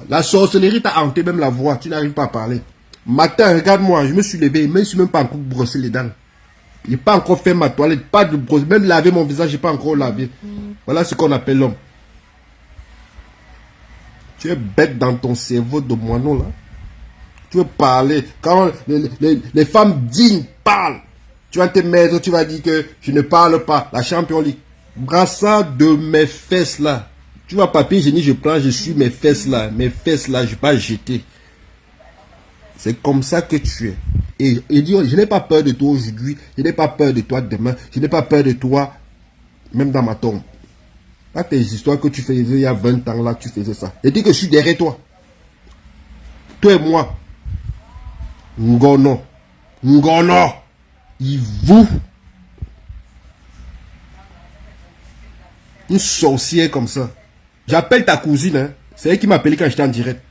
La sorcellerie t'a hanté même la voix, tu n'arrives pas à parler. Matin, regarde-moi, je me suis levé, mais je ne suis même pas encore brossé les dents. Je n'ai pas encore fait ma toilette, pas de brosse, même laver mon visage, je n'ai pas encore lavé. Voilà ce qu'on appelle l'homme. Tu es bête dans ton cerveau de moineau là. Tu veux parler. Quand les femmes dignes parlent, tu vas te mettre, tu vas dire que je ne parle pas. La Champions League. Brassard de mes fesses là. Tu vois, papier génie, je prends, je suis mes fesses là. Mes fesses là, je ne vais pas jeter. C'est comme ça que tu es. Et il dit, je n'ai pas peur de toi aujourd'hui. Je n'ai pas peur de toi demain. Je n'ai pas peur de toi même dans ma tombe. Pas tes histoires que tu faisais il y a 20 ans là, tu faisais ça. Je dis que je suis derrière toi. Toi et moi. Ngono. Ngono. Il vous. Une sorcière comme ça. J'appelle ta cousine. Hein. C'est elle qui m'a appelé quand j'étais en direct.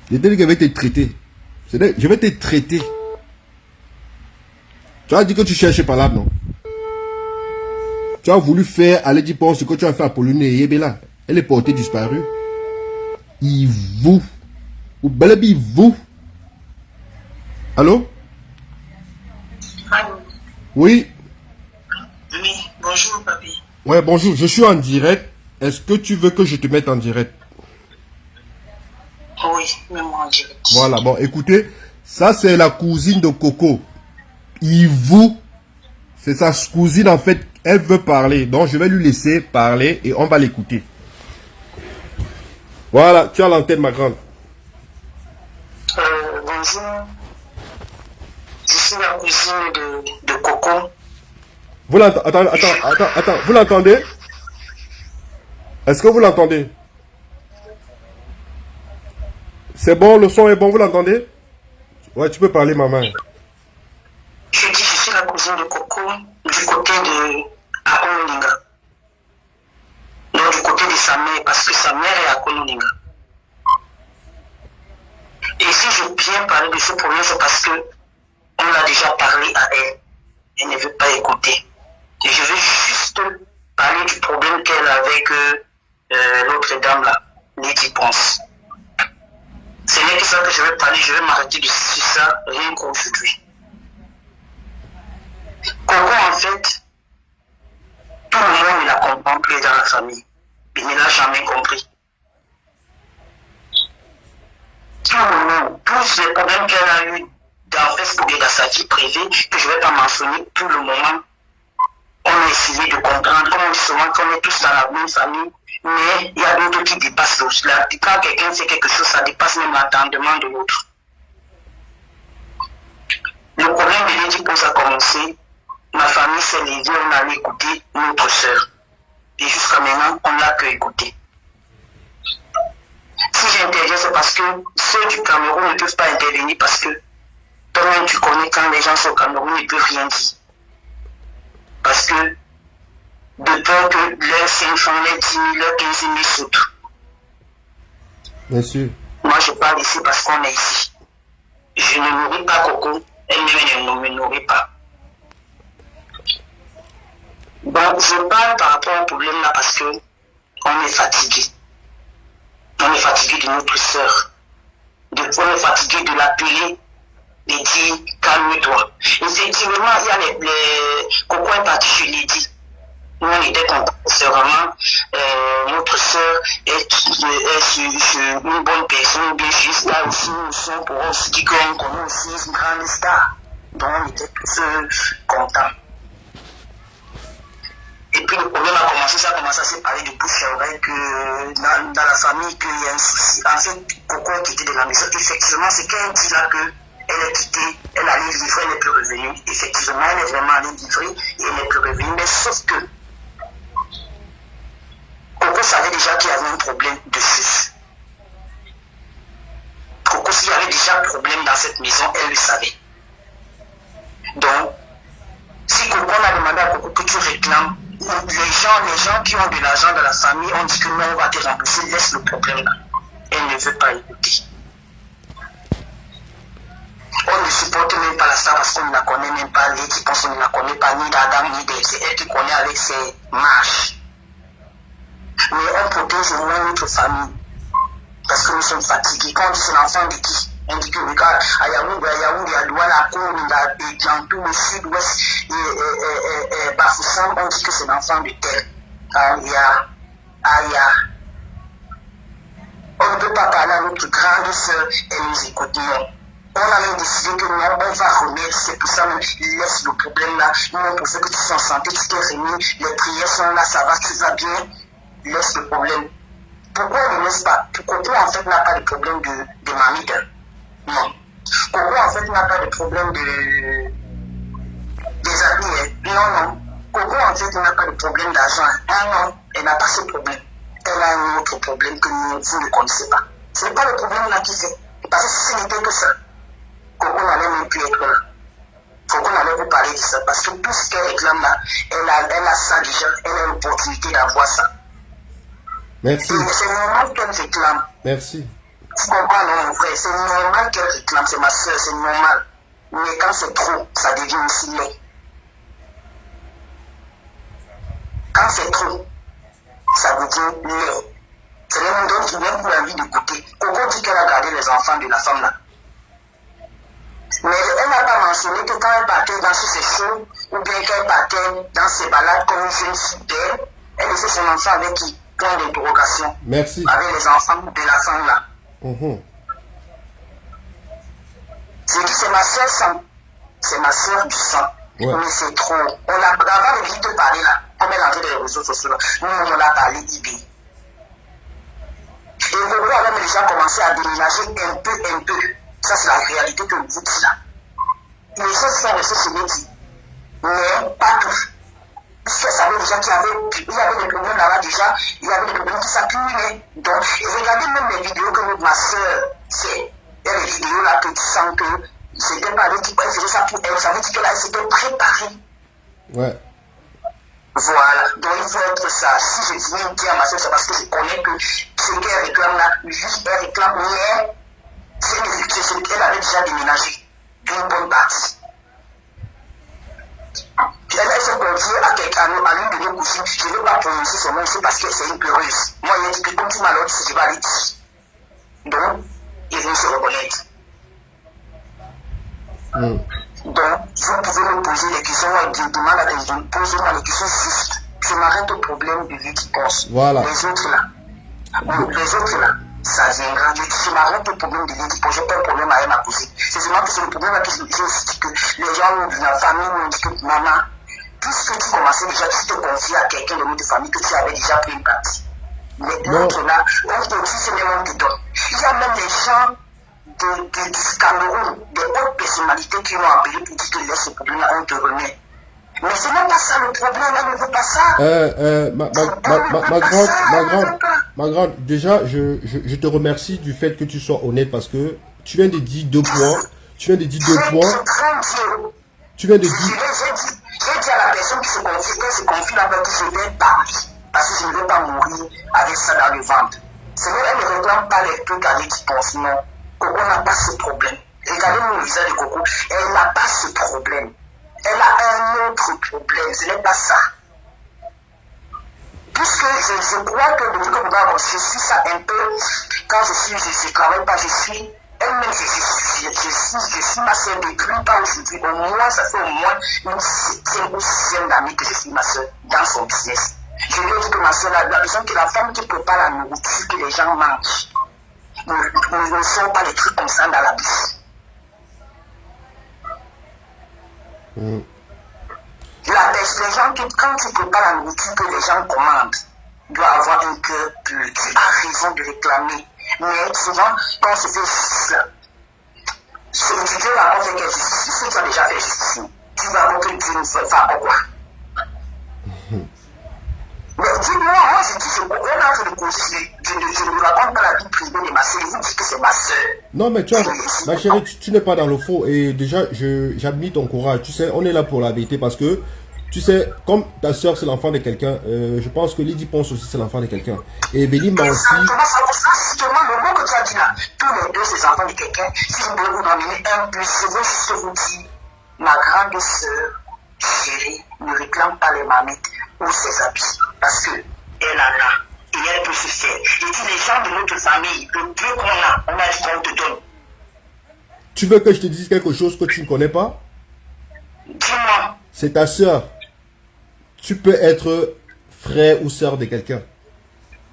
Je t'ai dit que je vais te traiter. Je vais te traiter. Tu as dit que tu cherchais par là, non? Tu as voulu faire aller dire ce que tu as fait à Pauline et Yébéla. Elle est portée disparue. Il vous. Ou bel et vous. Allô? Allô? Oui. Oui, bonjour, papi. Ouais, bonjour, je suis en direct. Est-ce que tu veux que je te mette en direct? Oui, mets-moi en direct. Voilà, bon, écoutez, ça c'est la cousine de Coco. Yvou, c'est sa cousine en fait, elle veut parler. Donc je vais lui laisser parler et on va l'écouter. Voilà, tu as l'antenne ma grande. Bonjour. Je suis la cousine de Coco. Vous l'entendez? Attends, vous l'entendez? Est-ce que vous l'entendez? C'est bon, le son est bon, vous l'entendez? Ouais, tu peux parler, maman. Je dis, je suis la cousine de Coco du côté de Akonolinga. Non, du côté de sa mère, parce que sa mère est à Akonolinga. Et si je viens parler de ce problème, c'est parce que on a déjà parlé à elle. Elle ne veut pas écouter. Et je veux juste parler du problème qu'elle a avec l'autre dame là, Lady Ponce. Ce n'est que ça que je vais parler, je vais m'arrêter sur ça rien qu'aujourd'hui. Coco, en fait, tout le monde ne la comprend plus dans la famille. Il ne l'a jamais compris. Tout le monde, tous les problèmes qu'elle a eu dans Facebook et dans sa vie privée, que je ne vais pas mentionner tout le moment, on a essayé de comprendre, comme on dit souvent qu'on est tous dans la même famille, mais il y a d'autres qui dépassent l'autre. Quand quelqu'un fait quelque chose, ça dépasse même l'entendement de l'autre. Le problème de Lady Ponce a commencé, ma famille s'est levée, on allait écouter notre soeur. Et jusqu'à maintenant, on l'a que écouté. Si j'interviens, c'est parce que ceux du Cameroun ne peuvent pas intervenir parce que toi-même tu connais quand les gens sont au Cameroun, ils ne peuvent rien dire. Parce que de peur que leurs 500, leurs 10 000, leurs 15 000 sautent. Bien sûr. Moi, je parle ici parce qu'on est ici. Je ne nourris pas Coco, elle ne me nourrit pas. Donc, je parle par rapport au problème là parce que on est fatigué. On est fatigué de notre soeur. On est fatigué de l'appeler et dire calme-toi. Effectivement, il y a les Coco est parti chez Lydie. Nous, on était contents. C'est vraiment notre soeur est sur une bonne personne, bien juste là aussi, nous sommes pour aussi dire qu'on connaît aussi une grande star. Donc, on était tous contents. Et puis le problème a commencé, ça a commencé à se parler de bouche à oreille que dans la famille qu'il y a un souci. En fait, Coco est quitté de la maison. Effectivement, c'est qu'elle dit là qu'elle est quittée, elle allait livrer, elle n'est plus revenue. Effectivement, elle est vraiment allée livrer et elle n'est plus revenue. Mais sauf que Coco savait déjà qu'il y avait un problème de fils. Coco, s'il y avait déjà un problème dans cette maison, elle le savait. Donc, si Coco a demandé à Coco que tu réclames, les gens qui ont de l'argent dans la famille ont dit que non, on va te rembourser, laisse le problème là. Elle ne veut pas écouter. On ne supporte même pas la star parce qu'on ne la connaît même pas, les qui pensent qu'on ne la connaît pas, ni d'Adam, ni d'elle. C'est elle qui connaît avec ses marches. Mais on protège au moins notre famille. Parce que nous sommes fatigués. Quand on dit c'est l'enfant de qui? On dit que regarde, à Yaoundé, à Douala, et dans tout le sud-ouest, et Bafoussam, on dit que c'est l'enfant de tel. On ne peut pas parler à notre grande sœur et nous écouter. On a même décidé que non, on va remettre, c'est pour ça, laisse le problème là. Non, pour ce que tu sois en santé, tu t'es remis, les prières sont là, ça va, tu vas bien, laisse le problème. Pourquoi on ne laisse pas? Coco en fait n'a pas de problème de mamie. Non. Coco en fait n'a pas de problème des amis. Non. Coco en fait n'a pas de problème d'argent. Non, elle n'a pas ce problème. Elle a un autre problème que vous ne connaissez pas. Ce n'est pas le problème là qui fait. Parce que si ce n'était que ça, Coco n'allait même plus être là. Coco n'allait vous parler de ça. Parce que tout ce qu'elle réclame là, elle a ça déjà. Elle a l'opportunité d'avoir ça. Merci. C'est normal qu'elle réclame. Merci. Tu comprends, non, mon frère? C'est normal qu'elle réclame. C'est ma soeur, c'est normal. Mais quand c'est trop, ça devient aussi laid. Quand c'est trop, ça devient laid. C'est les gens qui viennent pour l'envie d'écouter. Coco dit qu'elle a gardé les enfants de la femme là. Mais elle n'a pas mentionné que quand elle partait dans ses shows, ou bien qu'elle partait dans ses balades comme une jeune fille d'elle, elle laissait son enfant avec qui? Point d'interrogation. Merci. Avec les enfants de la femme là. C'est dit c'est ma soeur sang. C'est ma soeur du sang. Ouais. Mais c'est trop. On a avant de te parler là, comme elle est entrée dans les réseaux sociaux là, nous on a parlé d'IB. Et beaucoup avaient déjà commencé à déménager un peu. Ça c'est la réalité que vous dites là. Les choses sont restées chez Mehdi. Mais pas tout. Parce qu'elle savait déjà qu'il y avait des problèmes là-bas déjà, il y avait des problèmes qui s'accumulaient. Donc, regardez même les vidéos que ma soeur fait. Il y a des vidéos là que tu sens que c'était pas elle qui faisait ça pour elle. Ça veut dire qu'elle s'était préparée. Ouais. Voilà. Donc, il faut être ça. Si je viens dire à ma soeur, c'est parce que je connais que ce qu'elle réclame là, juste elle réclame, mais elle avait déjà déménagé d'une bonne partie. Elle s'est confiée à l'une de nos cousines. Je ne veux pas prononcer son nom ici parce que c'est une peureuse. Moi, il a dit que comme tu m'as l'autre, je vais aller dire. Donc, il vient se reconnaître. Donc, vous pouvez me poser des questions, posez-moi les questions justes. Je m'arrête au problème de vie qui pense. Voilà. Les autres là, ça viendra. Je m'arrête au problème de vie qui pense. Je n'ai pas un problème avec ma cousine. C'est seulement que c'est le problème que je dis que les gens de la famille m'ont dit que maman, puisque tu commençais déjà, tu te confies à quelqu'un de notre famille que tu avais déjà pris une partie. Mais l'autre là, on te dit c'est même on te donne. Il y a même des gens du Cameroun, des hautes personnalités qui ont appelé pour dire que laisse ce problème là, on te remet. Mais ce n'est pas ça le problème, elle ne veut pas ça. Ma grande, déjà, je te remercie du fait que tu sois honnête parce que tu viens de dire deux points. Tu viens de dire J'ai dit à la personne qui se confie là que je vais parler. Parce que je ne veux pas mourir avec ça dans le ventre. C'est vrai, elle ne réclame pas les trucs avec qui pensent, non. Coco n'a pas ce problème. Regardez le visage de Coco, elle n'a pas ce problème. Elle a un autre problème, ce n'est pas ça. Puisque je crois que depuis que je suis ça un peu, quand je ne travaille pas, je suis elle-même, je suis ma soeur depuis pas aujourd'hui. Au moins, ça fait au moins une 7e ou 6e année que je suis ma soeur dans son business. Je lui ai dit que ma soeur a besoin que la femme qui prépare la nourriture, que les gens mangent, ne sont pas les trucs comme ça dans la bouche. Les gens qui, quand tu prépares la nourriture que les gens commandent, doivent avoir un cœur pur. Tu as raison de réclamer. Mais souvent, quand on se fait justice là, Dieu va pas faire quelque justice. Si tu as déjà fait justice, tu vas voir que Dieu ne fait pas pourquoi. Mais dis-moi, moi je dis, je ne raconte pas la vie privée de ma soeur, je vous dis que c'est ma soeur. Non mais tu vois, ma chérie, tu n'es pas dans le faux et déjà, j'admire ton courage. Tu sais, on est là pour la vérité parce que, tu sais, comme ta soeur c'est l'enfant de quelqu'un, je pense que Lydie Ponce aussi c'est l'enfant de quelqu'un. Et Evelyne m'a aussi... Exactement, le mot que tu as dit là, tous les deux c'est l'enfant de quelqu'un. Si je peux vous donner un plus, je veux juste vous dire, ma grande soeur chérie ne réclame pas les mamettes ou ses habits parce que elle en a et elle peut se faire. Je dis les gens de notre famille, le peu qu'on a, on a dit qu'on te donne. Tu veux que je te dise quelque chose que tu ne connais pas? Dis-moi. C'est ta sœur. Tu peux être frère ou sœur de quelqu'un,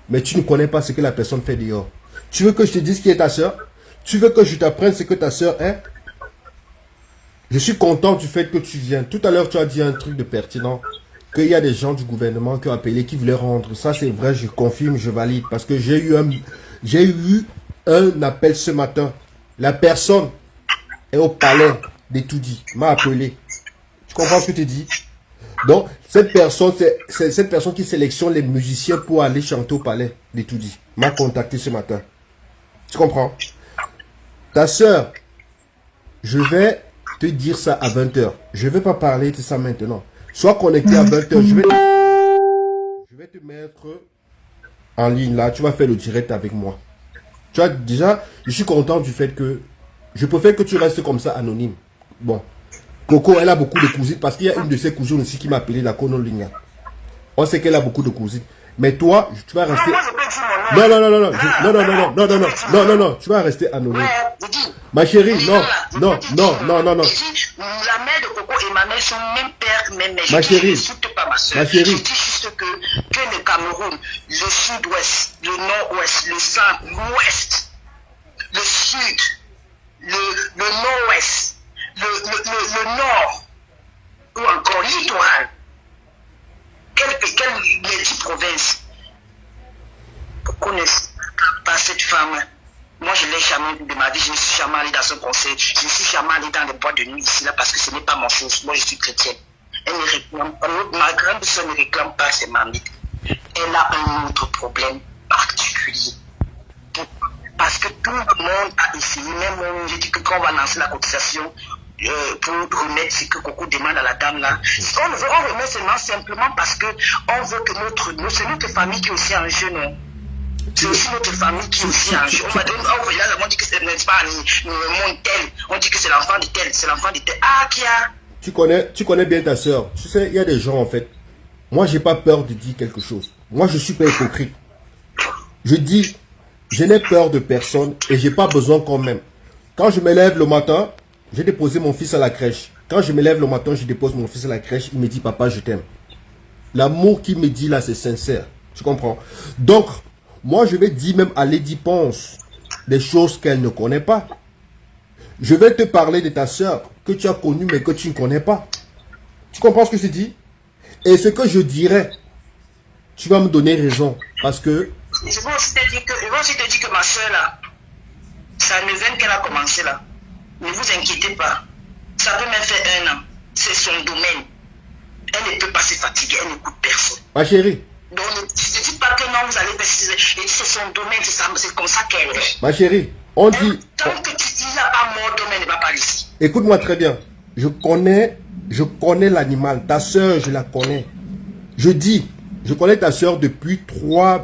mais tu ne connais pas ce que la personne fait dehors. Tu veux que je te dise qui est ta sœur? Tu veux que je t'apprenne ce que ta sœur est? Je suis content du fait que tu viens. Tout à l'heure, tu as dit un truc de pertinent, qu'il y a des gens du gouvernement qui ont appelé, qui voulaient rendre. Ça, c'est vrai, je confirme, je valide. Parce que j'ai eu un appel ce matin. La personne est au palais d'Etoudi, m'a appelé. Tu comprends ce que tu dis? Donc, cette personne, c'est cette personne qui sélectionne les musiciens pour aller chanter au palais d'Etoudi. M'a contacté ce matin. Tu comprends? Ta soeur, je vais te dire ça à 20h. Je ne vais pas parler de ça maintenant. Sois connecté à 20h. Je vais te mettre en ligne là. Tu vas faire le direct avec moi. Tu vois, déjà, je suis content du fait que je préfère que tu restes comme ça anonyme. Bon. Coco, elle a beaucoup de cousines parce qu'il y a une de ses cousines aussi qui m'a appelé la Konolinga. On sait qu'elle a beaucoup de cousines. Mais toi, tu vas rester... Non, non, non, non, non, non, non, non, non, non, non, non, non, non, tu vas rester anonyme. Ma chérie, non, non, non, non, non, non. La mère de Coco et ma mère sont même père, même mère. Ma chérie, pas ma soeur. ma chérie. Je dis juste que le Cameroun, le sud-ouest, le nord-ouest, le centre, l'ouest, le sud, le nord-ouest, le nord, ou encore littoral, les 10 provinces connaissent pas cette femme. Moi, je ne l'ai jamais vu de ma vie. Je ne suis jamais allé dans un conseil. Je ne suis jamais allé dans les boîtes de nuit ici, là, parce que ce n'est pas mon chose. Moi, je suis chrétienne. Elle ne réclame pas. Ma grande soeur ne réclame pas ses mamies. Elle a un autre problème particulier. Parce que tout le monde a essayé. Même moi, j'ai dit que quand on va lancer la cotisation, pour remettre ce que Coco demande à la dame là. On remet seulement simplement parce que on veut que c'est notre famille qui est aussi en jeu, non? C'est aussi notre famille qui est aussi en jeu. On dit que c'est n'est pas mon tel, on dit que c'est l'enfant de tel, c'est l'enfant de tel. Ah, qui a... Tu connais bien ta soeur. Tu sais, il y a des gens en fait. Moi, j'ai pas peur de dire quelque chose. Moi, je suis pas hypocrite. Je dis, je n'ai peur de personne et j'ai pas besoin quand même. Quand je me lève le matin, j'ai déposé mon fils à la crèche. Quand je me lève le matin, je dépose mon fils à la crèche. Il me dit, papa, je t'aime. L'amour qu'il me dit là, c'est sincère. Tu comprends? Donc, moi, je vais dire même à Lady Ponce des choses qu'elle ne connaît pas. Je vais te parler de ta soeur que tu as connue mais que tu ne connais pas. Tu comprends ce que je dis? Et ce que je dirais, tu vas me donner raison. Parce que... Je vais aussi te dire que ma soeur là, ça ne vient qu'elle a commencé là. Ne vous inquiétez pas. Ça peut même faire 1 an. C'est son domaine. Elle ne peut pas se fatiguer. Elle n'écoute personne. Ma chérie. Donc ne dites pas que non, vous allez préciser. C'est son domaine. C'est comme ça qu'elle est. Ma chérie, on dit... Tant que tu dis là pas mon domaine, ne va pas ici. Écoute-moi très bien. Je connais l'animal. Ta soeur, je la connais. Je connais ta soeur depuis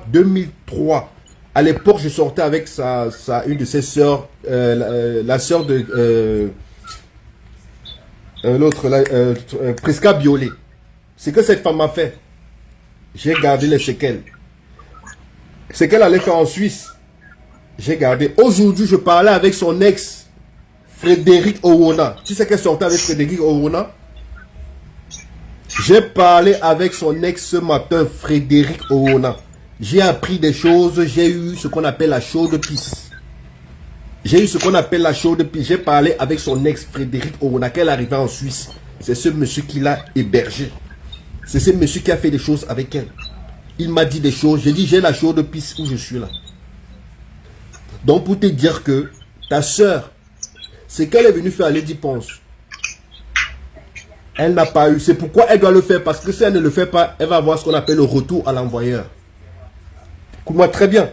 2003. À l'époque, je sortais avec une de ses sœurs, la sœur de l'autre, Prisca Biolay. C'est que cette femme a fait. J'ai gardé les séquelles. Ce qu'elle allait faire en Suisse, j'ai gardé. Aujourd'hui, je parlais avec son ex, Frédéric Owona. Tu sais qu'elle sortait avec Frédéric Owona? J'ai parlé avec son ex ce matin, Frédéric Owona. J'ai appris des choses, j'ai eu ce qu'on appelle la chaude pisse. J'ai parlé avec son ex Frédéric Owona, qu'elle arrivait en Suisse. C'est ce monsieur qui l'a hébergé. C'est ce monsieur qui a fait des choses avec elle. Il m'a dit des choses. J'ai dit, j'ai la chaude pisse où je suis là. Donc pour te dire que ta soeur, c'est qu'elle est venue faire à Lady Ponce. Elle n'a pas eu. C'est pourquoi elle doit le faire. Parce que si elle ne le fait pas, elle va avoir ce qu'on appelle le retour à l'envoyeur. Écoute-moi très bien.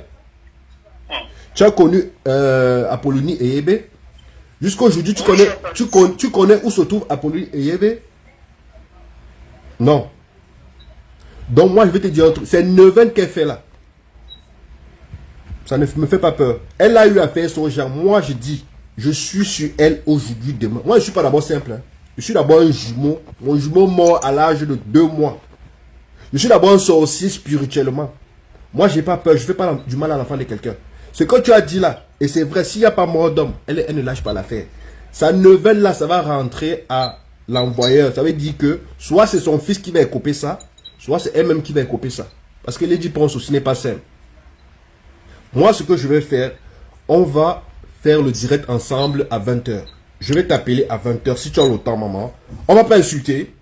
Tu as connu Apollonie Eyebe. Jusqu'aujourd'hui, tu connais où se trouve Apollonie Eyebe? Non. Donc moi, je vais te dire un truc. C'est 9 ans qu'elle fait là. Ça ne me fait pas peur. Elle a eu à faire son genre. Moi, je dis, je suis sur elle aujourd'hui, demain. Moi, je ne suis pas d'abord simple. Hein. Je suis d'abord un jumeau. Mon jumeau mort à l'âge de 2 mois. Je suis d'abord un sorcier spirituellement. Moi, j'ai pas peur. Je fais pas du mal à l'enfant de quelqu'un. Ce que tu as dit là, et c'est vrai, s'il n'y a pas mort d'homme, elle ne lâche pas l'affaire. Sa neuvaine là, ça va rentrer à l'envoyeur. Ça veut dire que soit c'est son fils qui va écoper ça, soit c'est elle-même qui va écoper ça. Parce que Lady Prince aussi n'est pas simple. Moi, ce que je vais faire, on va faire le direct ensemble à 20h. Je vais t'appeler à 20h si tu as le temps, maman. On va pas insulter.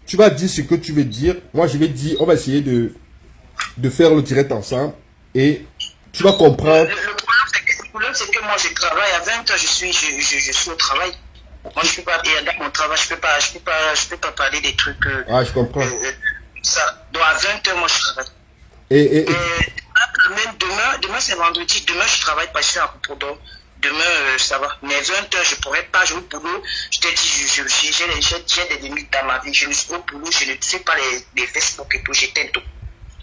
Tu vas dire ce que tu veux dire. Moi, je vais dire, on va essayer de faire le direct ensemble. Et tu vas comprendre. Le problème, c'est que moi, je travaille à 20h, je suis au travail. Moi, je peux pas, et dans mon travail, je peux pas parler des trucs. Ah, je comprends. Ça. Donc, à 20h, moi, je travaille. Et même demain, c'est vendredi. Demain, je travaille pas, je suis en repos. Donc, demain, ça va. Mais 20h, je pourrais pas jouer au boulot. Je te dis, j'ai des limites dans ma vie. Je ne suis au boulot, je ne fais pas les Facebook et tout, j'éteins tout.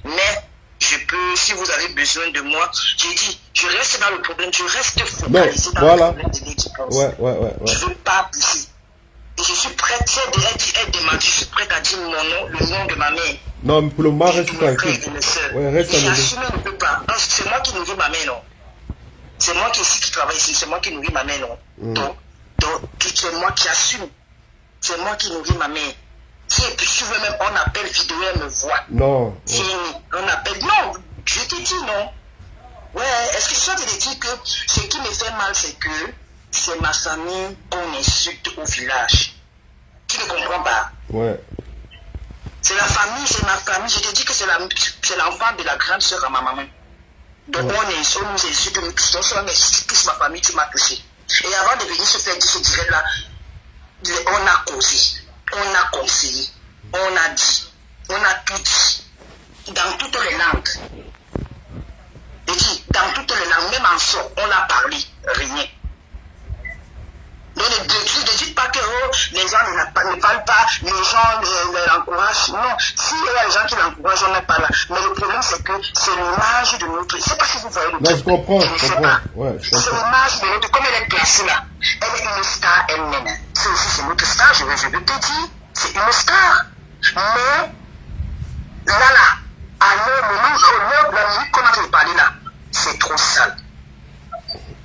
Mais, je peux, si vous avez besoin de moi, j'ai dit, je reste dans le problème, je reste focalisé dans le problème de Lady Prince. Ouais. Je veux pas pousser. Et je suis prêt, si elle demande, je suis prêt à dire mon nom, le nom de ma mère. Non, mais pour le moment, reste tranquille. Ouais, reste tranquille. J'assume, je ne peux pas. C'est moi qui nourris ma mère, non. C'est moi qui travaille ici, c'est moi qui nourris ma mère, non. Donc, c'est moi qui assume. C'est moi qui nourris ma mère. Si tu veux même, on appelle vidéo, elle me voit. Non. On appelle. Non, je te dis non. Ouais, est-ce que je te dis que ce qui me fait mal, c'est que c'est ma famille qu'on insulte au village. Tu ne comprends pas? Ouais. C'est la famille, c'est ma famille. Je te dis que c'est l'enfant de la grande soeur à ma maman. Donc on nous insulte, nous tous. On insulte tous ma famille, tu m'as touché. Et avant de venir se faire dire ce direct-là, on a causé. On a conseillé, on a dit, on a tout dit, dans toutes les langues. Et dit, dans toutes les langues, même en sort, on a parlé, rien. Donc ne dites pas que les gens ne parlent pas, les gens l'encouragent. Non, s'il y a des gens qui l'encouragent, on n'est pas là. Mais le problème, c'est que c'est l'image de notre... Je ne sais pas si vous voyez le truc. Je comprends, je comprends. Ouais, c'est l'image de notre... Comme elle est placée là, elle est une star elle-même. C'est aussi c'est notre star, je veux te dire. C'est une star. Mais, à l'heure, la minute qu'on a fait parler là, c'est trop sale.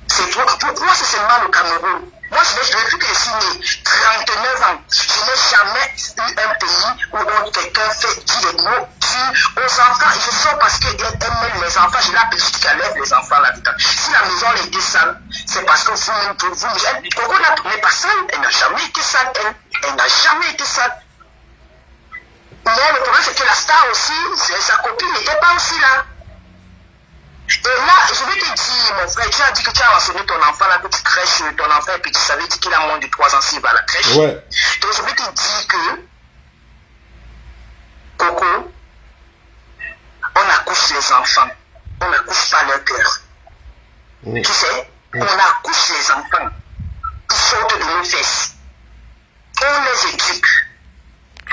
C'est trop... Pourquoi c'est seulement le Cameroun? Moi, depuis que je suis né, 39 ans, je n'ai jamais eu un pays où quelqu'un dit des mots durs aux enfants. Et je sors parce qu'elle aime les enfants. Je l'appelle qu'elle lève les enfants là-dedans. Si la maison est sale, c'est parce que vous-même, pour vous, Coco n'est pas sale. Elle n'a jamais été sale. Elle n'a jamais été sale. Mais le problème, c'est que la star aussi, sa copine n'était pas aussi là. Et là, je vais te dire, mon frère, tu as dit que tu as mentionné ton enfant, là, que tu crèches ton enfant, et puis tu savais qu'il a moins de 3 ans s'il va à la crèche. Ouais. Donc, je vais te dire que, Coco, on accouche les enfants, on n'accouche pas leur cœur. Tu sais, on accouche les enfants qui sortent de nos fesses. On les éduque.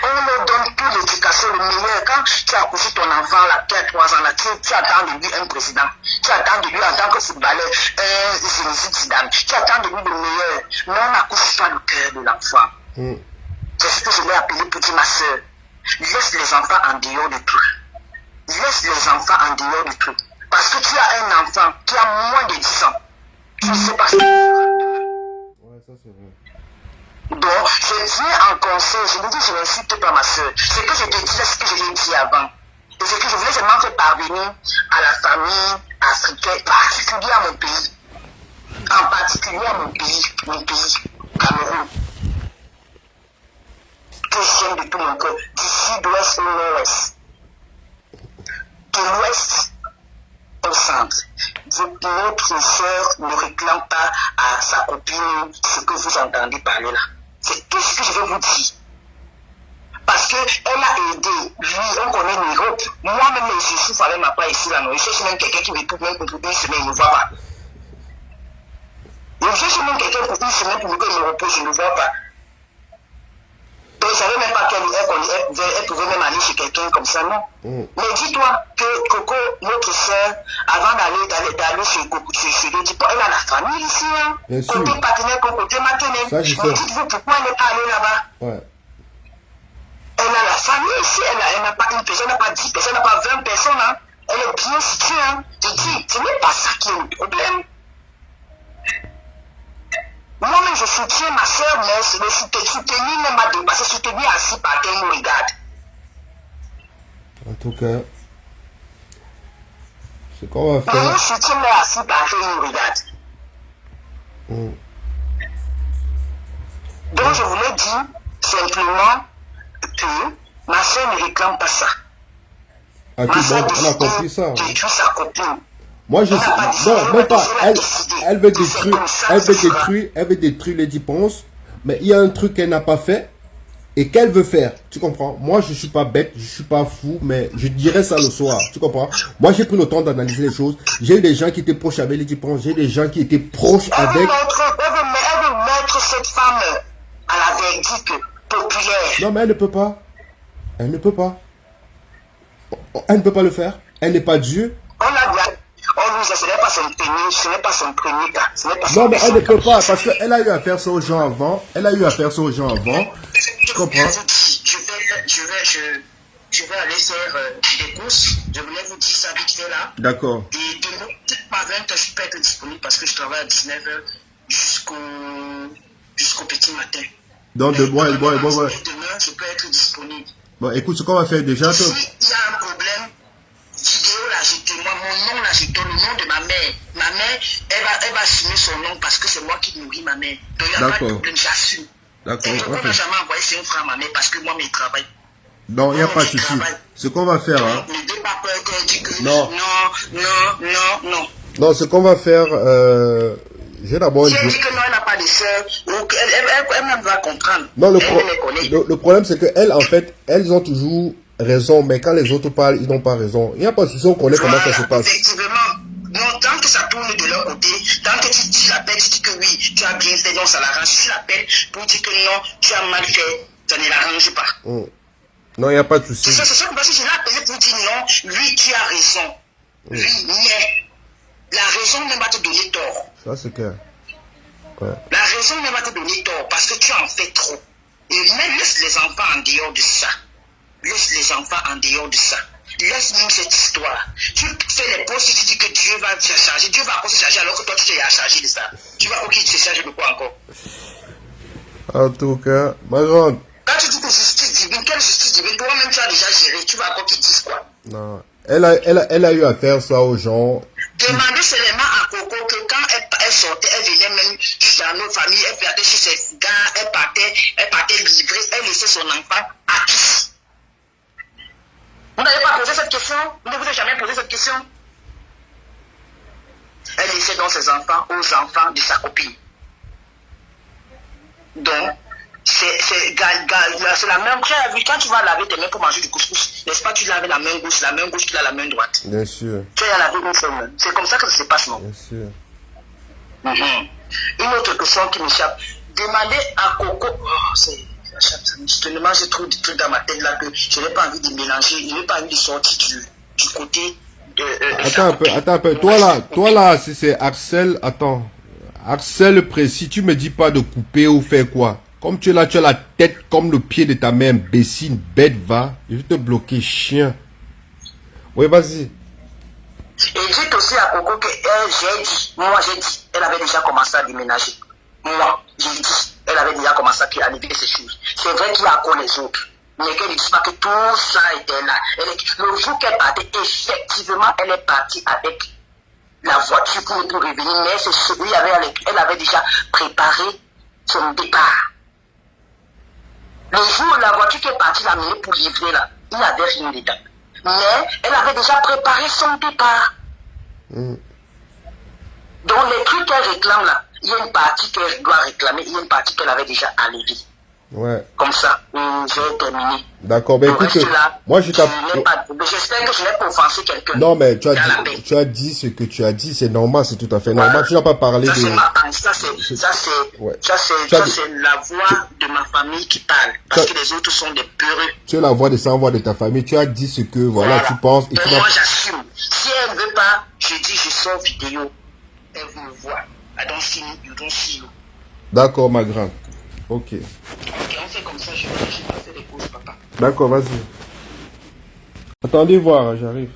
On leur donne toute l'éducation, le meilleur. Quand tu as accouché ton enfant, là, qui a 3 ans, là, tu attends de lui un président. Tu attends de lui en tant que footballeur, un Zinedine Zidane. Tu attends de lui le meilleur. Mais on n'accouche pas le cœur de l'enfant. C'est ce que je l'ai appelé pour dire ma soeur. Laisse les enfants en dehors de tout. Laisse les enfants en dehors de tout. Parce que tu as un enfant qui a moins de 10 ans. Tu ne sais pas ce que tu fais. Ouais, ça c'est vrai. Donc, je viens en conseil, je ne dis je n'insulte pas ma soeur. Ce que je te dis, c'est ce que je l'ai dit avant. Et ce que je voulais seulement faire parvenir à la famille africaine, particulier à mon pays. En particulier à mon pays, Cameroun. Que j'aime de tout mon cœur, du sud-ouest au nord-ouest. De l'ouest au centre. Notre soeur ne réclame pas à sa copine ce que vous entendez parler là. C'est tout ce que je vais vous dire. Parce qu'elle a aidé. Lui, on connaît l'Europe. Moi-même, je souffre avec ma part ici là. Je cherche même quelqu'un qui me trouve même pour une semaine, il ne voit pas. Je cherche même quelqu'un pour une semaine pour que je me repose, je ne vois pas. Donc, je ne savais même pas qu'elle pouvait même aller chez quelqu'un comme ça, non. Mais dis-toi que Coco, notre soeur, avant d'aller chez Coco, elle a la famille ici, hein. Côté partenaire, côté maternel. Mais dites-vous pourquoi elle n'est pas allée là-bas. Ouais. Elle a la famille ici, elle n'a pas une personne, elle n'a pas 10 personnes, elle n'a pas 20 personnes, hein. elle est bien située. Hein. Je dis, ce n'est pas ça qui est le problème. Moi-même, je soutiens ma soeur, mais le soutenir même m'a dépassé. Soutenir assis par terre, me regarde. En tout cas, ce qu'on va faire... Mon soutien m'est assis par terre, me regarde. Donc, je voulais dire simplement que ma soeur ne réclame pas ça. Ah, Ma soeur on a compris ça. détruit sa copine. Moi, je sais... Non, même pas. Elle veut détruire les dépenses, mais il y a un truc qu'elle n'a pas fait et qu'elle veut faire. Tu comprends? Moi, je suis pas bête, je suis pas fou, mais je dirais ça le soir. Tu comprends? Moi, j'ai pris le temps d'analyser les choses. J'ai eu des gens qui étaient proches avec les dépenses, j'ai des gens qui étaient proches avec... Elle veut mettre cette femme à la verdict populaire. Non, mais elle ne peut pas. Elle ne peut pas. Elle ne peut pas le faire. Elle n'est pas Dieu. On a dit, ce n'est pas son premier cas. Non, mais elle ne peut pas, parce qu'elle a eu à faire ça aux gens avant. Tu comprends? Je vais aller faire des courses. Je voulais vous dire ça vite fait là. D'accord. Et demain, peut-être pas 20h, je peux être disponible parce que je travaille à 19h jusqu'au petit matin. Donc, demain, je peux être disponible. Bon, écoute, ce qu'on va faire déjà... Si il y a un problème, vidéo là, jetez-moi mon nom là, je donne le nom de ma mère. Ma mère, elle va assumer son nom parce que c'est moi qui nourris ma mère. Donc il n'y a pas de problème, j'assume. D'accord. Et on n'a jamais envoyé 5 francs à ma mère parce que moi, je travaille. Non, il n'y a pas de souci. Ce qu'on va faire... Hein. Ne dites pas qu'elle dit que non. Non, ce qu'on va faire... J'ai d'abord... Si elle dit que non, elle n'a pas de soeur, elle-même va comprendre. Non, le problème, c'est qu'elles, en fait, elles ont toujours raison, mais quand les autres parlent, ils n'ont pas raison. Il n'y a pas de souci, on connaît comment ça se passe. Effectivement. Non, tant que ça tourne de leur côté, tant que tu l'appelles, tu dis que oui, tu as bien fait, donc ça l'arrange. Si tu l'appelles pour dire que non, tu as mal fait, ça ne l'arrange pas. Non, il n'y a pas de souci. C'est ça, parce que je l'ai appelé pour dire non, lui, tu as raison. Lui, mais la raison ne va te donner tort. Ça, c'est clair. Ouais. La raison ne va te donner tort parce que tu en fais trop. Et même laisse les enfants en dehors de ça. Laisse les enfants en dehors de ça. Laisse même cette histoire. Tu fais les postes, tu dis que Dieu va te charger. Dieu va encore se charger alors que toi, tu t'es chargé de ça. Tu vas ok, tu te charges de quoi encore? En tout cas, ma grande. Quand tu dis que justice divine, quelle justice divine? Toi-même, tu as déjà géré. Tu vas encore qu'ils disent quoi? Non. Elle a eu à faire ça aux gens. Demandez seulement à Coco que quand elle sortait, elle venait même dans nos familles, elle partait chez ses gars, elle partait livrer, elle laissait son enfant à qui? Vous n'avez pas posé cette question? Vous ne vous avez jamais posé cette question? Elle laissait donc ses enfants aux enfants de sa copine. Donc, c'est la même chose. Quand tu vas laver tes mains pour manger du couscous, n'est-ce pas, tu laves la main gauche qu'il a la main droite. Bien sûr. Tu as lavé une seule main. C'est comme ça que ça se passe, non? Bien sûr. Une autre question qui m'échappe. Demandez à Coco. Oh, tellement j'ai trop de trucs dans ma tête là que je n'ai pas envie de mélanger, je n'ai pas envie de sortir du côté de. Attends un peu. Toi là, si c'est Axel, attends. Axel précis, tu me dis pas de couper ou faire quoi? Comme tu es là, tu as la tête comme le pied de ta mère, imbécile, bête, va. Je vais te bloquer, chien. Oui, vas-y. Et dites aussi à Coco que j'ai dit, elle avait déjà commencé à déménager. Moi, j'ai dit, elle avait déjà commencé à enlever ces choses. C'est vrai qu'il y a encore les autres. Mais qu'elle ne dit pas que tout ça était là. Le jour qu'elle partait, effectivement, elle est partie avec la voiture pour revenir. Mais elle avait déjà préparé son départ. Le jour où la voiture qui est partie la mener pour livrer là, il n'y avait rien dedans. Mais elle avait déjà préparé son départ. Donc les trucs qu'elle réclame là, il y a une partie qu'elle doit réclamer, il y a une partie qu'elle avait déjà enlevée. Ouais. Comme ça, j'ai terminé. D'accord, mais écoute, moi je t'ai... J'espère que je n'ai pas offensé quelqu'un. Non, mais tu as dit ce que tu as dit, c'est normal, c'est tout à fait normal. Tu n'as pas parlé de... Ça, c'est la voix de ma famille qui parle. Parce que les autres sont des peureux. Tu es la voix de sans voix de ta famille. Tu as dit ce que, voilà, tu penses. Et moi, j'assume. Si elle ne veut pas, je dis, je sors vidéo. Elle vous le voit. I don't see you, don't see you. D'accord, ma grande. Ok. Ok, on fait comme ça, je vais faire des courses, papa. D'accord, vas-y. Attendez voir, j'arrive.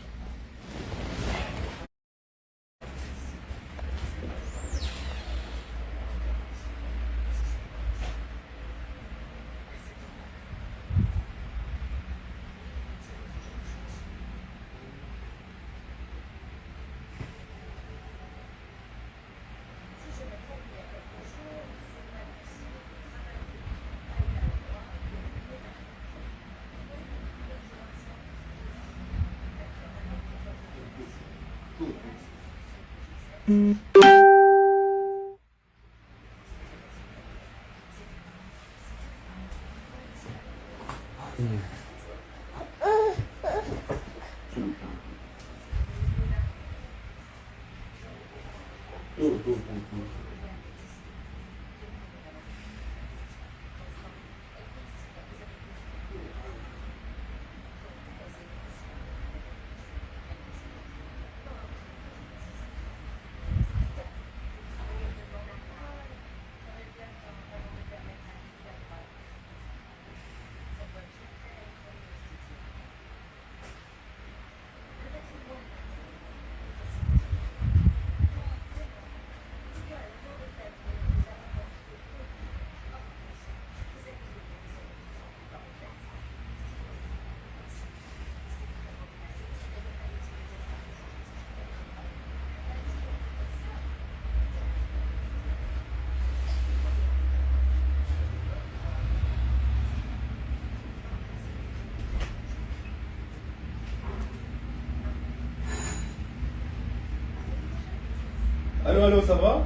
Allô, ça va?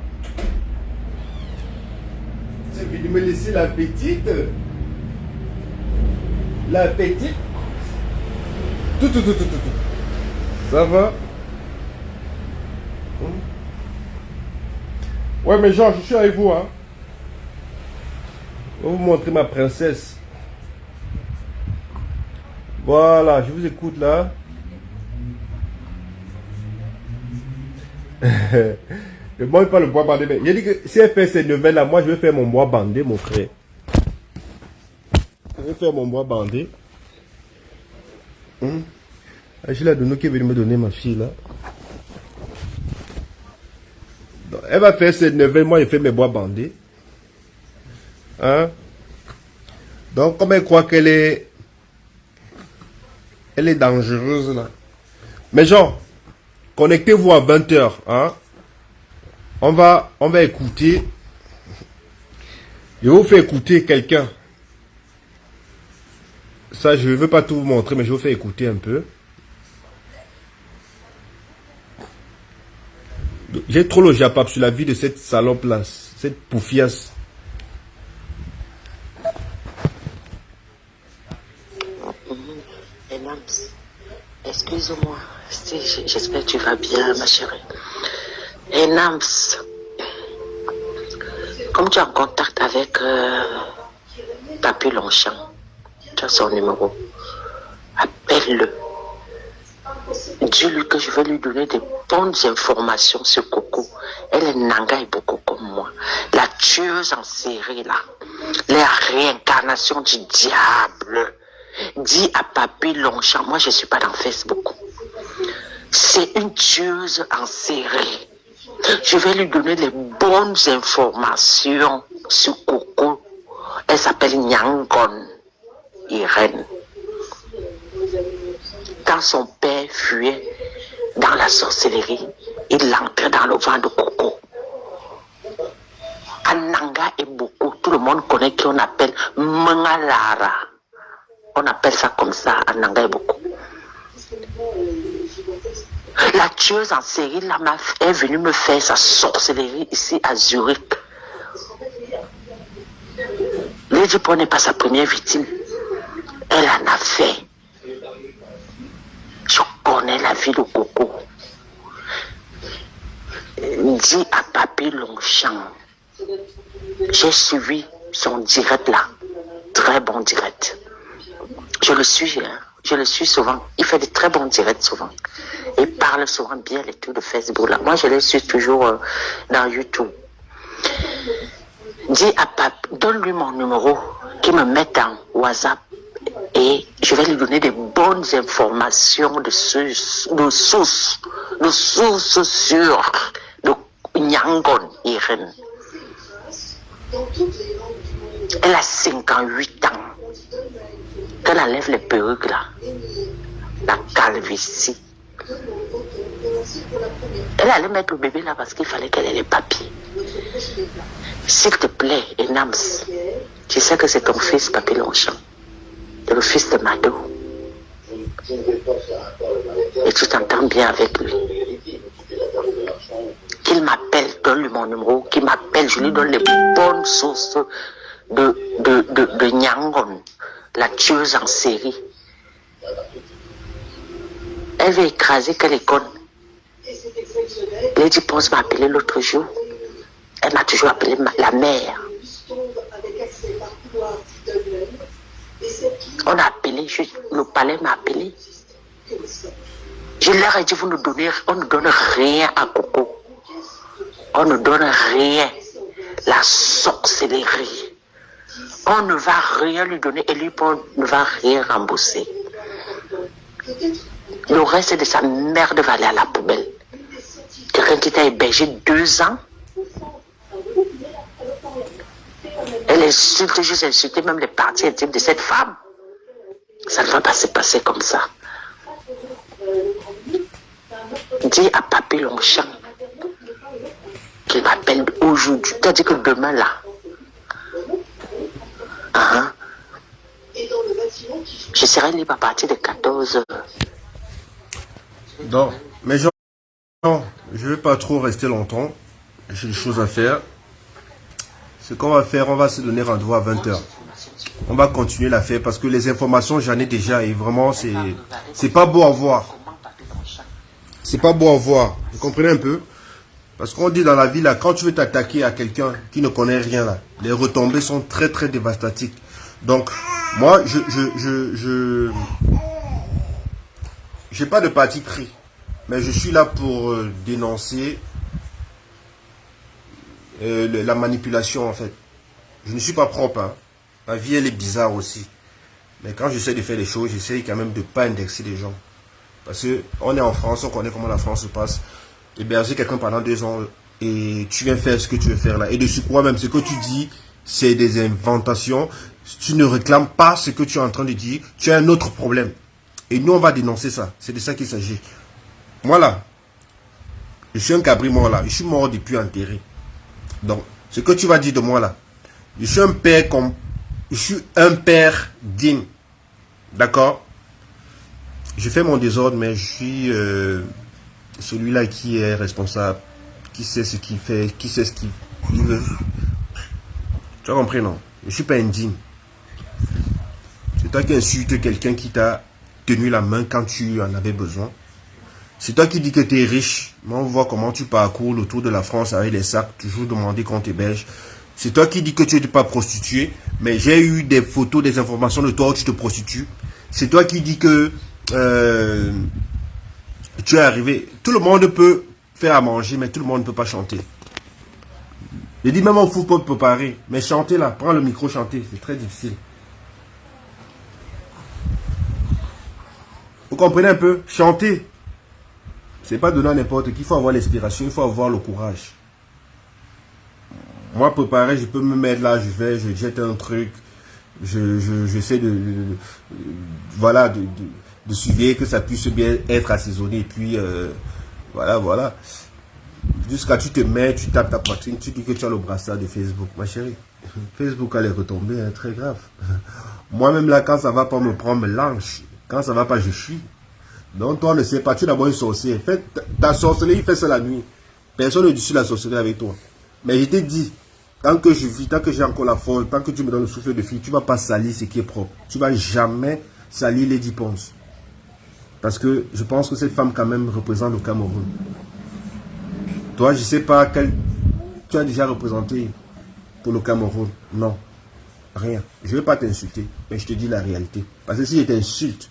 C'est venu me laisser la petite. La petite. Tout. Ça va? Ouais, mais Jean, je suis avec vous, hein. Je vais vous montrer ma princesse. Voilà, je vous écoute là. Le moi pas le bois bandé, mais il a dit que si elle fait ces nouvelles là, moi je vais faire mon bois bandé, mon frère. Je vais faire mon bois bandé. J'ai la donné qui est venue me donner ma fille là. Donc, elle va faire ses nouvelles, moi je fais mes bois bandés. Hein? Donc comme elle croit qu'elle est dangereuse là. Mais genre, connectez-vous à 20h, hein? On va écouter. Je vais vous faire écouter quelqu'un. Ça, je ne veux pas tout vous montrer, mais je vais vous faire écouter un peu. J'ai trop le japap sur la vie de cette salope-là, cette poufiasse. Excuse-moi, j'espère que tu vas bien, ma chérie. Et Nams, comme tu es en contact avec Papi Longchamp, tu as son numéro, appelle-le. Dis-lui que je vais lui donner des bonnes informations sur Coco. Elle est Nanga et beaucoup comme moi. La tueuse en série là, la réincarnation du diable. Dis à Papi Longchamp, moi je ne suis pas dans Facebook. C'est une tueuse en série. Je vais lui donner les bonnes informations sur Coco. Elle s'appelle Nyangon Irène. Quand son père fuyait dans la sorcellerie, il entrait dans le vent de Coco. Ananga et beaucoup, tout le monde connaît qui on appelle Mangalara. On appelle ça comme ça, Ananga et beaucoup. La tueuse en série là, est venue me faire sa sorcellerie ici à Zurich. Lady Paul n'est pas sa première victime. Elle en a fait. Je connais la vie de Coco. Dis à Papi Longchamp. J'ai suivi son direct là. Très bon direct. Je le suis, hein. Je le suis souvent. Il fait de très bons directs souvent. Il parle souvent bien les trucs de Facebook là. Moi, je le suis toujours dans YouTube. Dis à Papi, donne-lui mon numéro, qu'il me mette en WhatsApp et je vais lui donner des bonnes informations de sources sûres de Nyangon Irène. Elle a 58 ans. Qu'elle enlève les perruques là, la calvitie. Elle allait mettre le bébé là parce qu'il fallait qu'elle ait les papiers. S'il te plaît, Enams, tu sais que c'est ton fils, Papi Longchamp. C'est le fils de Mado. Et tu t'entends bien avec lui. qu'il m'appelle, donne-lui mon numéro, qu'il m'appelle, je lui donne les bonnes sources de Nyangon, la tueuse en série. Elle veut écraser quelle école? Lady Ponce m'a appelé l'autre jour. Elle m'a toujours appelé la mère. On a appelé, le palais m'a appelé. Je leur ai dit, on ne donne rien à Coco. On ne donne rien. La sorcellerie. On ne va rien lui donner et lui ne va rien rembourser. Le reste de sa merde va aller à la poubelle. Quelqu'un qui t'a hébergé 2 ans. Elle insulte, juste insulté même les parties intimes de cette femme. Ça ne va pas se passer comme ça. Dis à Papi Longchamp qu'il m'appelle aujourd'hui. Tu as dit que demain là. Je serai libre à partir de 14 heures. Non, mais je ne vais pas trop rester longtemps. J'ai des choses à faire. Ce qu'on va faire, on va se donner rendez-vous à 20 h. On va continuer l'affaire parce que les informations, j'en ai déjà et vraiment, c'est pas beau à voir. C'est pas beau à voir. Vous comprenez un peu? Parce qu'on dit dans la vie, là, quand tu veux t'attaquer à quelqu'un qui ne connaît rien, là, les retombées sont très, très dévastatiques. Donc, moi, j'ai pas de parti pris. Mais je suis là pour dénoncer la manipulation, en fait. Je ne suis pas propre, hein. Ma vie, elle est bizarre aussi. Mais quand j'essaie de faire les choses, j'essaie quand même de ne pas indexer les gens. Parce qu'on est en France, on connaît comment la France se passe. Héberger quelqu'un pendant 2 ans et tu viens faire ce que tu veux faire là. Et de surcroît même, ce que tu dis, c'est des inventations. Tu ne réclames pas ce que tu es en train de dire. Tu as un autre problème. Et nous, on va dénoncer ça. C'est de ça qu'il s'agit. Moi là, je suis un cabri mort là. Je suis mort depuis enterré. Donc, ce que tu vas dire de moi là, je suis un père comme... Je suis un père digne. D'accord? Je fais mon désordre, mais je suis celui-là qui est responsable, qui sait ce qu'il fait, qui sait ce qu'il veut. Tu as compris, non? Je ne suis pas indigne. C'est toi qui insultes quelqu'un qui t'a tenu la main quand tu en avais besoin. C'est toi qui dis que tu es riche. Mais on voit comment tu parcours le tour de la France avec les sacs, toujours demander qu'on t'héberge. C'est toi qui dis que tu n'es pas prostituée, mais j'ai eu des photos, des informations de toi où tu te prostitues. C'est toi qui dis que tu es arrivé. Tout le monde peut faire à manger, mais tout le monde ne peut pas chanter. Je dis même au football peut parer, mais chanter là, prends le micro, chanter, c'est très difficile. Vous comprenez un peu? Chanter, c'est pas donner à n'importe qui. Il faut avoir l'inspiration, il faut avoir le courage. Moi, préparer, je peux me mettre là, je jette un truc, j'essaie voilà, de suivre que ça puisse bien être assaisonné. Et puis, voilà. Jusqu'à tu te mets, tu tapes ta poitrine, tu dis que tu as le brassard de Facebook. Ma chérie, Facebook allait retomber, hein, très grave. Moi-même là, quand ça va pas me prendre, me lâche. Quand ça va pas, je fuis. Donc toi, ne sais pas, tu es d'abord une sorcière. Fais ta sorcellerie, fais ça la nuit. Personne ne dit sur la sorcellerie avec toi. Mais je t'ai dit, tant que je vis, tant que j'ai encore la force, tant que tu me donnes le souffle de fille, tu ne vas pas salir ce qui est propre. Tu ne vas jamais salir Lady Ponce. Parce que je pense que cette femme quand même représente le Cameroun. Toi, je ne sais pas quel... Tu as déjà représenté pour le Cameroun. Non. Rien. Je ne vais pas t'insulter, mais je te dis la réalité. Parce que si je t'insulte,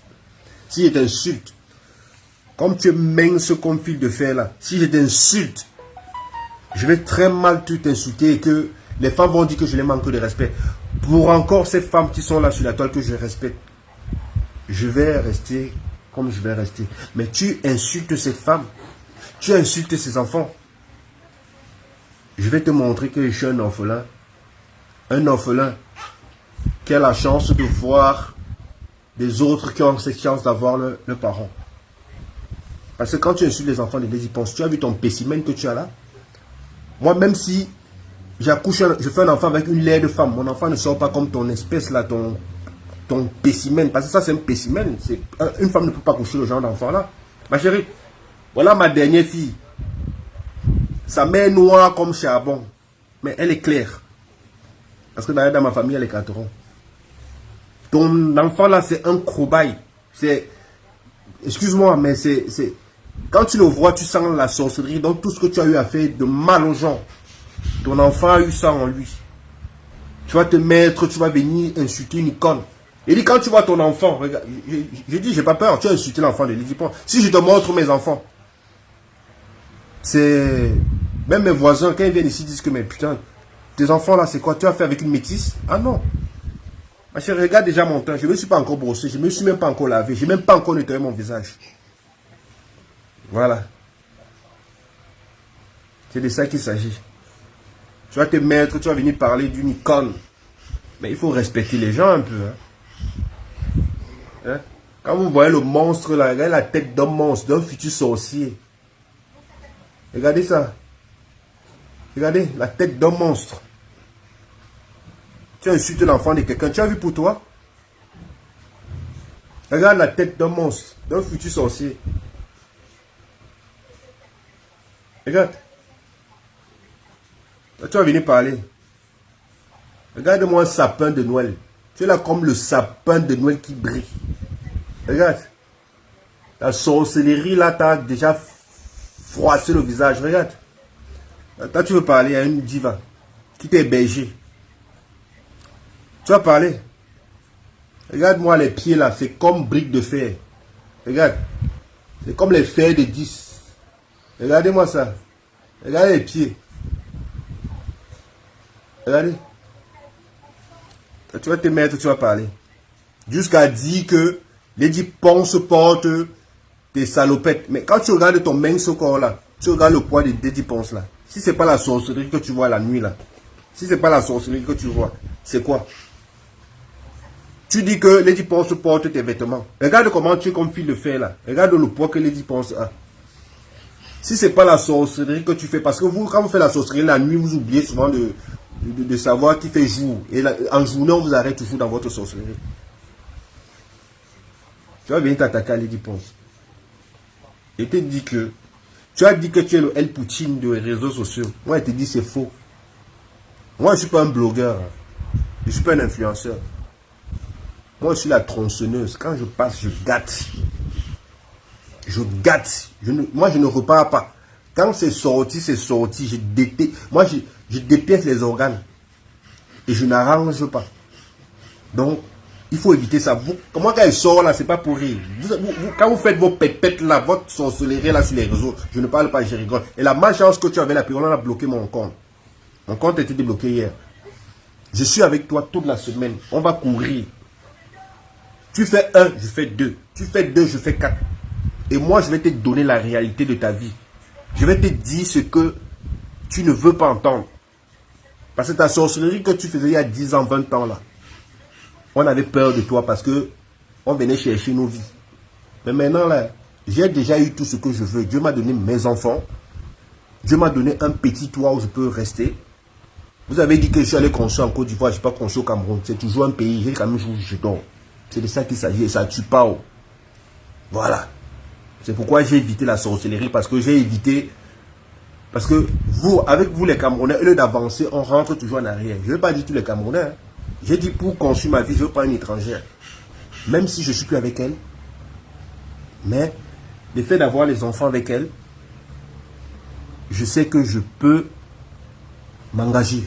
comme tu es mince comme fil de fer là, si je t'insulte, je vais très mal t'insulter et que les femmes vont dire que je les manque de respect. Pour encore ces femmes qui sont là sur la toile que je respecte, je vais rester comme je vais rester. Mais tu insultes cette femme, tu insultes ses enfants. Je vais te montrer que je suis un orphelin. Un orphelin qui a la chance de voir des autres qui ont cette chance d'avoir le parent. Parce que quand tu insultes les enfants de Lady Ponce, tu as vu ton spécimen que tu as là? Moi, même si j'accouche, je fais un enfant avec une laide de femme, mon enfant ne sort pas comme ton espèce là, ton spécimen. Parce que ça, c'est un spécimen. Une femme ne peut pas coucher le genre d'enfant là. Ma chérie, voilà ma dernière fille. Sa mère est noire comme charbon. Mais elle est claire. Parce que dans ma famille, elle est 4 ans. Ton enfant là, c'est un cobaye. C'est... Excuse-moi, mais c'est... Quand tu le vois, tu sens la sorcellerie. Donc tout ce que tu as eu à faire de mal aux gens. Ton enfant a eu ça en lui. Tu vas te mettre, tu vas venir insulter une icône. Il dit, quand tu vois ton enfant, regarde, j'ai dit, j'ai pas peur, tu as insulté l'enfant de Lady Pons. Si je te montre mes enfants, c'est... Même mes voisins, quand ils viennent ici, disent que, mais putain, tes enfants là, c'est quoi? Tu as fait avec une métisse? Ah non. Ma chérie, regarde déjà mon teint, je ne me suis pas encore brossé, je ne me suis même pas encore lavé, je n'ai même pas encore nettoyé mon visage. Voilà. C'est de ça qu'il s'agit. Tu vas te mettre, tu vas venir parler d'une icône. Mais il faut respecter les gens un peu. Hein? Quand vous voyez le monstre là, regardez la tête d'un monstre, d'un futur sorcier. Regardez ça. Regardez la tête d'un monstre. Tu as insulté l'enfant de quelqu'un. Tu as vu pour toi? Regarde la tête d'un monstre, d'un futur sorcier. Regarde. Là, tu vas venir parler. Regarde-moi un sapin de Noël. Tu es là comme le sapin de Noël qui brille. Regarde. La sorcellerie là, t'as déjà froissé le visage. Regarde. Là, tu veux parler à une diva qui t'est hébergée. Tu vas parler. Regarde-moi les pieds là. C'est comme briques de fer. Regarde. C'est comme les fers de 10. Regardez-moi ça. Regardez les pieds. Regardez. Tu vas te mettre, tu vas parler. Jusqu'à dire que Lady Pons porte tes salopettes. Mais quand tu regardes ton mince corps là, tu regardes le poids de Lady Pons là. Si c'est pas la sorcellerie que tu vois la nuit là, si c'est pas la sorcellerie que tu vois, c'est quoi? Tu dis que Lady Pons porte tes vêtements. Regarde comment tu es comme fil de fer là. Regarde le poids que Lady Pons a. Si c'est pas la sorcellerie que tu fais, parce que vous, quand vous faites la sorcellerie la nuit, vous oubliez souvent de savoir qui fait jour. Et là, en journée, on vous arrête toujours dans votre sorcellerie. Tu vas venir t'attaquer à Lady Pons. Et te dit que tu as dit que tu es le El Poutine des réseaux sociaux. Moi, je te dis c'est faux. Moi, je ne suis pas un blogueur. Je ne suis pas un influenceur. Moi, je suis la tronçonneuse. Quand je passe, je gâte. Je gâte. Moi, je ne repars pas. Quand c'est sorti, c'est sorti. Je déteste. Moi, je dépièce les organes. Et je n'arrange pas. Donc, il faut éviter ça. Comment quand elle sort là, c'est pas pour rire. Quand vous faites vos pépettes là, votre sorcellerie là sur les réseaux, je ne parle pas, je rigole. Et la malchance que tu avais là, puis on a bloqué mon compte. Mon compte a été débloqué hier. Je suis avec toi toute la semaine. On va courir. Tu fais 1, je fais 2. Tu fais 2, je fais 4. Et moi, je vais te donner la réalité de ta vie. Je vais te dire ce que tu ne veux pas entendre. Parce que ta sorcellerie que tu faisais il y a 10 ans, 20 ans là, on avait peur de toi parce que on venait chercher nos vies. Mais maintenant là, j'ai déjà eu tout ce que je veux. Dieu m'a donné mes enfants. Dieu m'a donné un petit toit où je peux rester. Vous avez dit que je suis allé construire en Côte d'Ivoire, je ne suis pas construit au Cameroun. C'est toujours un pays, j'ai quand même joué, je dors. C'est de ça qu'il s'agit et ça ne tue pas. Oh. Voilà. C'est pourquoi j'ai évité la sorcellerie, parce que j'ai évité... Parce que vous, avec vous les Camerounais, au lieu d'avancer, on rentre toujours en arrière. Je ne veux pas dire tous les Camerounais. Hein. J'ai dit pour construire ma vie, je ne veux pas une étrangère. Même si je ne suis plus avec elle. Mais le fait d'avoir les enfants avec elle, je sais que je peux m'engager.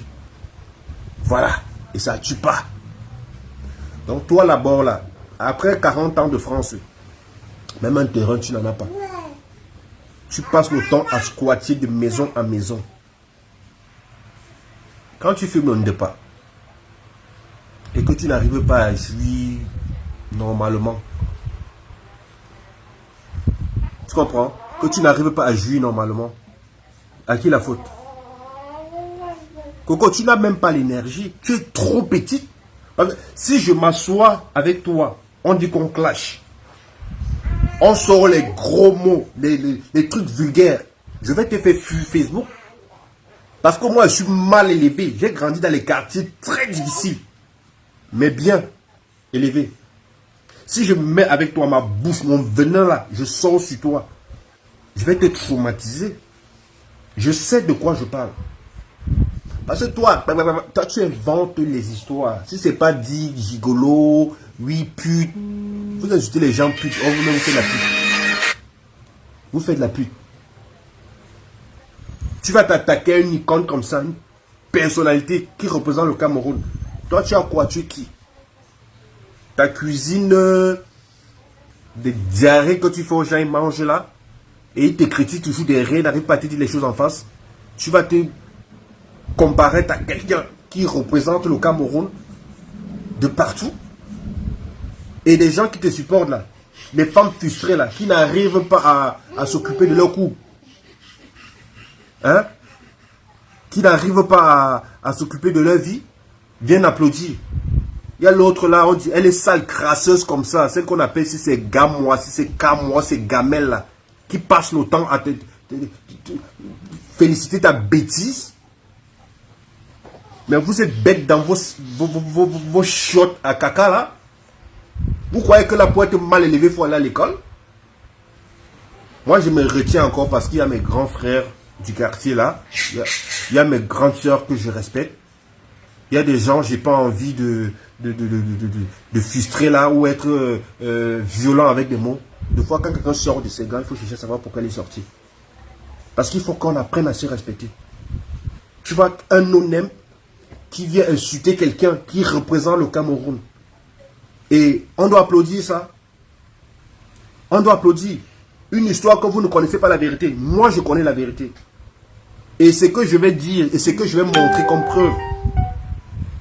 Voilà. Et ça ne tue pas. Donc toi là-bas, là, après 40 ans de France, même un terrain, tu n'en as pas. Tu passes le temps à squatter de maison en maison. Quand tu fumes le pas et que tu n'arrives pas à jouir normalement, tu comprends? Que tu n'arrives pas à jouir normalement, à qui la faute? Coco, tu n'as même pas l'énergie. Tu es trop petite. Si je m'assois avec toi, on dit qu'on clash. On sort les gros mots, les trucs vulgaires. Je vais te faire fuir Facebook. Parce que moi, je suis mal élevé. J'ai grandi dans les quartiers très difficiles. Mais bien élevé. Si je me mets avec toi, ma bouche, mon venin là, je sors sur toi. Je vais te traumatiser. Je sais de quoi je parle. Parce que toi, tu inventes les histoires. Si c'est pas dit gigolo, oui, pute. Vous insultez les gens pute. Oh, vous faites la pute. Vous faites la pute. Tu vas t'attaquer à une icône comme ça, une personnalité qui représente le Cameroun. Toi, tu as quoi? Tu es qui? Ta cuisine, des diarrhées que tu fais aux gens, ils mangent là. Et ils te critiquent toujours derrière, n'arrivent pas à te dire les choses en face. Tu vas te comparer à quelqu'un qui représente le Cameroun de partout. Et des gens qui te supportent là, les femmes frustrées là, qui n'arrivent pas à s'occuper de leur couple. Hein? Qui n'arrivent pas à s'occuper de leur vie, viennent applaudir. Il y a l'autre là, on dit, elle est sale, crasseuse comme ça, celle qu'on appelle si c'est gamois, si c'est camois, c'est gamelle là, qui passe le temps à te féliciter ta bêtise. Mais vous êtes bête dans vos shots à caca là. Vous croyez que là, pour être mal élevé, il faut aller à l'école? Moi, je me retiens encore parce qu'il y a mes grands frères du quartier là. Il y a mes grandes sœurs que je respecte. Il y a des gens, j'ai pas envie de frustrer là ou être violent avec des mots. Des fois, quand quelqu'un sort de ses gants, il faut chercher à savoir pourquoi il est sorti. Parce qu'il faut qu'on apprenne à se respecter. Tu vois, un no-name qui vient insulter quelqu'un qui représente le Cameroun. Et on doit applaudir ça. On doit applaudir. Une histoire que vous ne connaissez pas la vérité. Moi, je connais la vérité. Et ce que je vais dire, et ce que je vais montrer comme preuve,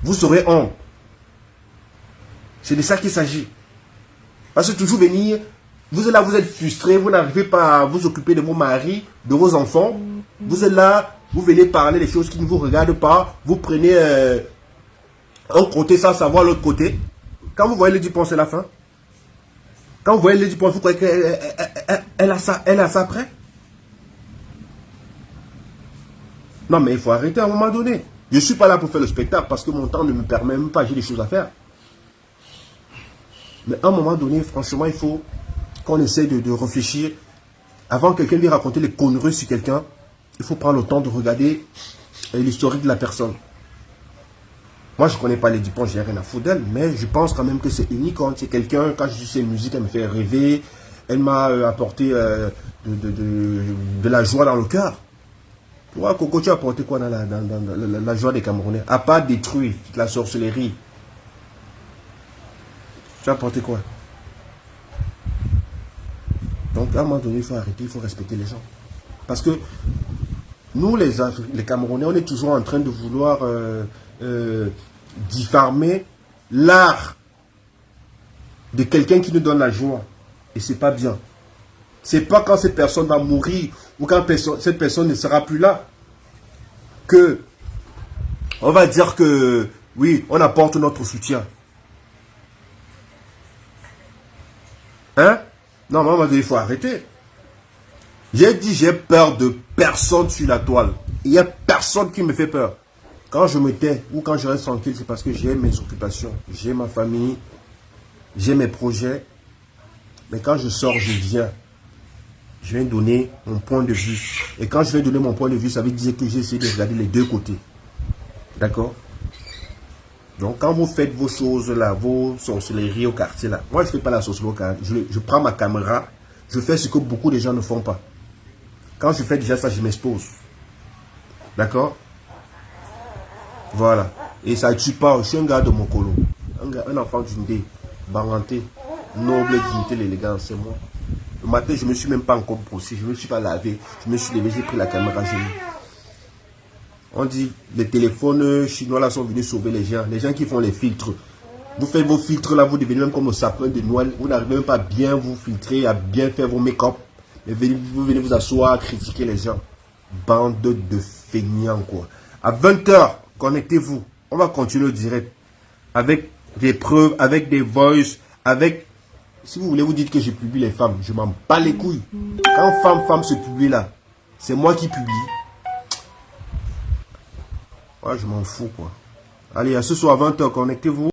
vous aurez honte. C'est de ça qu'il s'agit. Parce que toujours venir, vous êtes là, vous êtes frustré, vous n'arrivez pas à vous occuper de vos maris, de vos enfants. Vous êtes là, vous venez parler des choses qui ne vous regardent pas. Vous prenez un côté sans savoir l'autre côté. Quand vous voyez le Dupont, c'est la fin. Quand vous voyez le Dupont, vous croyez qu'elle a ça après? Non, mais il faut arrêter à un moment donné. Je ne suis pas là pour faire le spectacle parce que mon temps ne me permet même pas, j'ai des choses à faire. Mais à un moment donné, franchement, il faut qu'on essaie de réfléchir. Avant que quelqu'un lui raconte les conneries sur quelqu'un, il faut prendre le temps de regarder l'historique de la personne. Moi, je ne connais pas les Dupont, j'ai rien à foutre d'elle, mais je pense quand même que c'est unique. C'est quelqu'un, quand je suis sur une musique, elle me fait rêver. Elle m'a apporté de la joie dans le cœur. Toi, Coco, tu as apporté quoi dans la joie des Camerounais? À part détruire la sorcellerie. Tu as apporté quoi? Donc, à un moment donné, il faut arrêter, il faut respecter les gens. Parce que nous, les Camerounais, on est toujours en train de vouloir diffamer l'art de quelqu'un qui nous donne la joie. Et c'est pas bien. C'est pas quand cette personne va mourir ou quand cette personne ne sera plus là que on va dire que oui, on apporte notre soutien. Hein? Non, maman, il faut arrêter. J'ai dit, j'ai peur de personne sur la toile. Il n'y a personne qui me fait peur. Quand je me tais ou quand je reste tranquille, c'est parce que j'ai mes occupations, j'ai ma famille, j'ai mes projets. Mais quand je sors, je viens donner mon point de vue. Et quand je vais donner mon point de vue, ça veut dire que j'ai essayé de regarder les deux côtés. D'accord? Donc, quand vous faites vos choses là, vos sorcelleries au quartier là, moi je ne fais pas la sorcellerie au quartier. Je prends ma caméra, je fais ce que beaucoup de gens ne font pas. Quand je fais déjà ça, je m'expose. D'accord? Voilà. Et ça ne tue pas. Je suis un gars de mon colo. Un enfant d'Undé, Banganté, noble, dignité, l'élégance, c'est moi. Le matin, je ne me suis même pas encore brossé, je ne me suis pas lavé. Je me suis levé, j'ai pris la caméra, j'ai mis. On dit, les téléphones chinois là sont venus sauver les gens qui font les filtres. Vous faites vos filtres là, vous devenez même comme le sapin de Noël. Vous n'arrivez même pas à bien vous filtrer, à bien faire vos make-up. Mais vous venez vous asseoir, critiquer les gens. Bande de feignants quoi. À 20h, connectez-vous. On va continuer le direct. Avec des preuves, avec des voices, avec... Si vous voulez vous dites que je publie les femmes, je m'en bats les couilles. Quand femme se publie là, c'est moi qui publie. Ouais, je m'en fous quoi. Allez, à ce soir à 20h, connectez-vous.